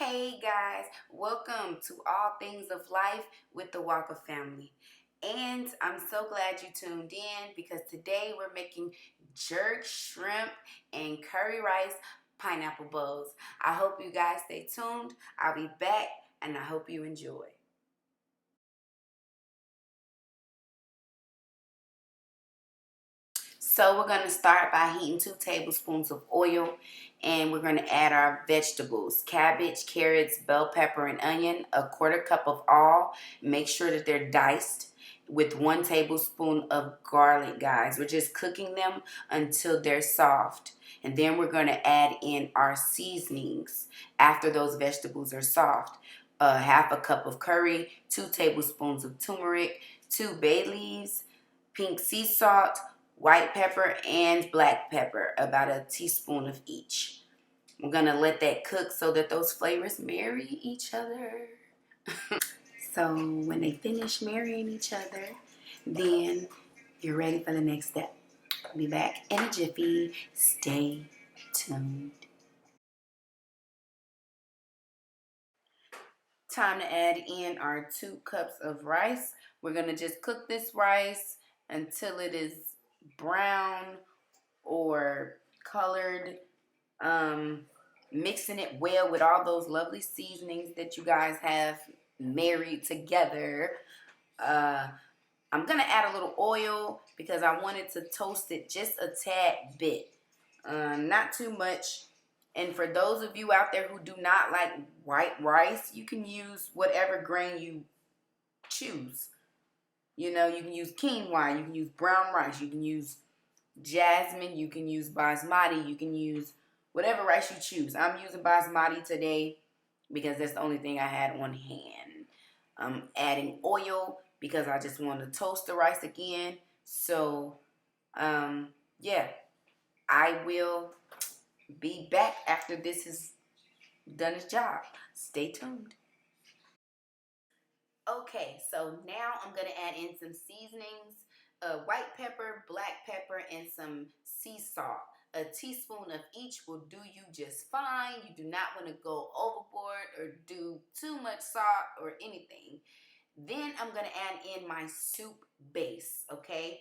Hey guys, welcome to All Things of Life with the Walker family. And I'm so glad you tuned in because today we're making jerk shrimp and curry rice pineapple bowls. I hope you guys stay tuned. I'll be back and I hope you enjoy. So we're going to start by heating 2 tablespoons of oil, and we're going to add our vegetables: cabbage, carrots, bell pepper, and onion, a quarter cup of all. Make sure that they're diced with 1 tablespoon of garlic, guys. We're just cooking them until they're soft. And then we're going to add in our seasonings after those vegetables are soft. Half a cup of curry, 2 tablespoons of turmeric, 2 bay leaves, pink sea salt, white pepper, and black pepper, about a teaspoon of each. We're going to let that cook so that those flavors marry each other. So when they finish marrying each other, then you're ready for the next step. I'll be back in a jiffy. Stay tuned. Time to add in our 2 cups of rice. We're going to just cook this rice until it is brown or colored, mixing it well with all those lovely seasonings that you guys have married together. I'm going to add a little oil because I wanted to toast it just a tad bit, not too much. And for those of you out there who do not like white rice, you can use whatever grain you choose. You know, you can use quinoa, you can use brown rice, you can use jasmine, you can use basmati, you can use whatever rice you choose. I'm using basmati today because that's the only thing I had on hand. I'm adding oil because I just want to toast the rice again. So, yeah, I will be back after this has done its job. Stay tuned. Okay, so now I'm going to add in some seasonings, white pepper, black pepper, and some sea salt. A teaspoon of each will do you just fine. You do not want to go overboard or do too much salt or anything. Then I'm going to add in my soup base, okay?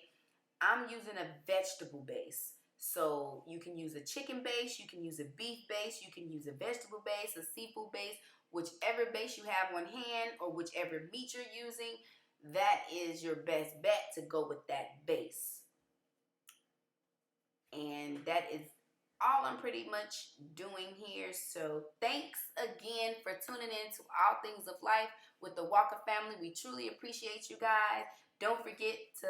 I'm using a vegetable base. So you can use a chicken base, you can use a beef base, you can use a vegetable base, a seafood base, whichever base you have on hand or whichever meat you're using, that is your best bet to go with that base. And that is all I'm pretty much doing here. So thanks again for tuning in to All Things of Life with the Walker family. We truly appreciate you guys. Don't forget to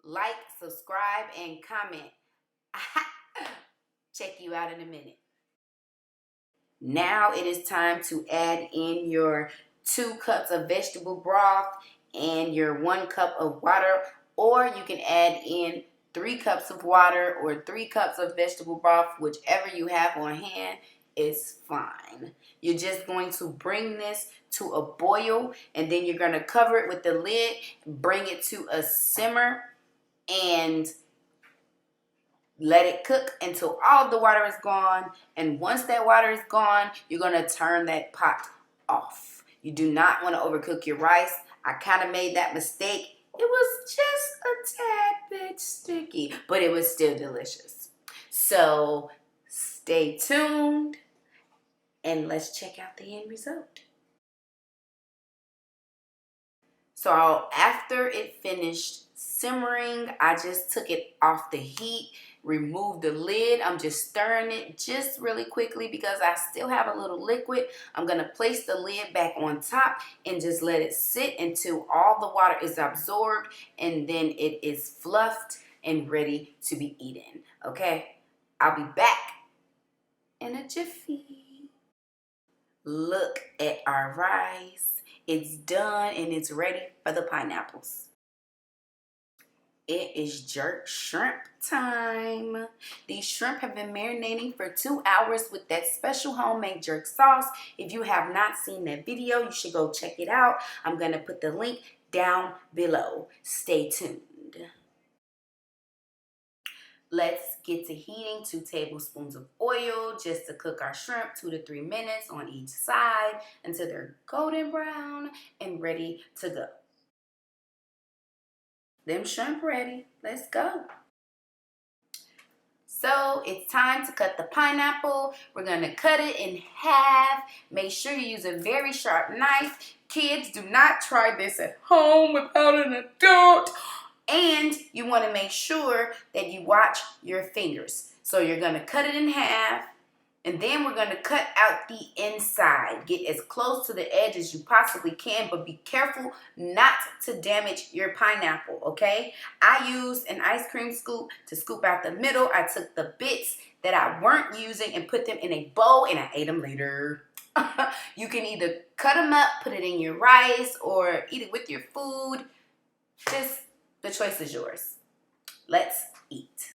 like, subscribe, and comment. Check you out in a minute. Now it is time to add in your 2 cups of vegetable broth and your 1 cup of water, or you can add in 3 cups of water or 3 cups of vegetable broth, whichever you have on hand is fine. You're just going to bring this to a boil, and then you're going to cover it with the lid, bring it to a simmer, and let it cook until all the water is gone. And once that water is gone, you're going to turn that pot off. You do not want to overcook your rice. I kind of made that mistake. It was just a tad bit sticky, but it was still delicious. So stay tuned and let's check out the end result. So after it finished simmering, I just took it off the heat, removed the lid. I'm just stirring it just really quickly because I still have a little liquid. I'm going to place the lid back on top and just let it sit until all the water is absorbed, and then it is fluffed and ready to be eaten. Okay, I'll be back in a jiffy. Look at our rice. It's done and it's ready for the pineapples. It is jerk shrimp time. These shrimp have been marinating for 2 hours with that special homemade jerk sauce. If you have not seen that video, you should go check it out. I'm going to put the link down below. Stay tuned. Let's get to heating. 2 tablespoons of oil just to cook our shrimp 2 to 3 minutes on each side until they're golden brown and ready to go. Them shrimp ready. Let's go. So it's time to cut the pineapple. We're going to cut it in half. Make sure you use a very sharp knife. Kids, do not try this at home without an adult. And you want to make sure that you watch your fingers. So you're going to cut it in half. And then we're going to cut out the inside. Get as close to the edge as you possibly can, but be careful not to damage your pineapple, okay? I used an ice cream scoop to scoop out the middle. I took the bits that I weren't using and put them in a bowl, and I ate them later. You can either cut them up, put it in your rice, or eat it with your food. Just the choice is yours. Let's eat.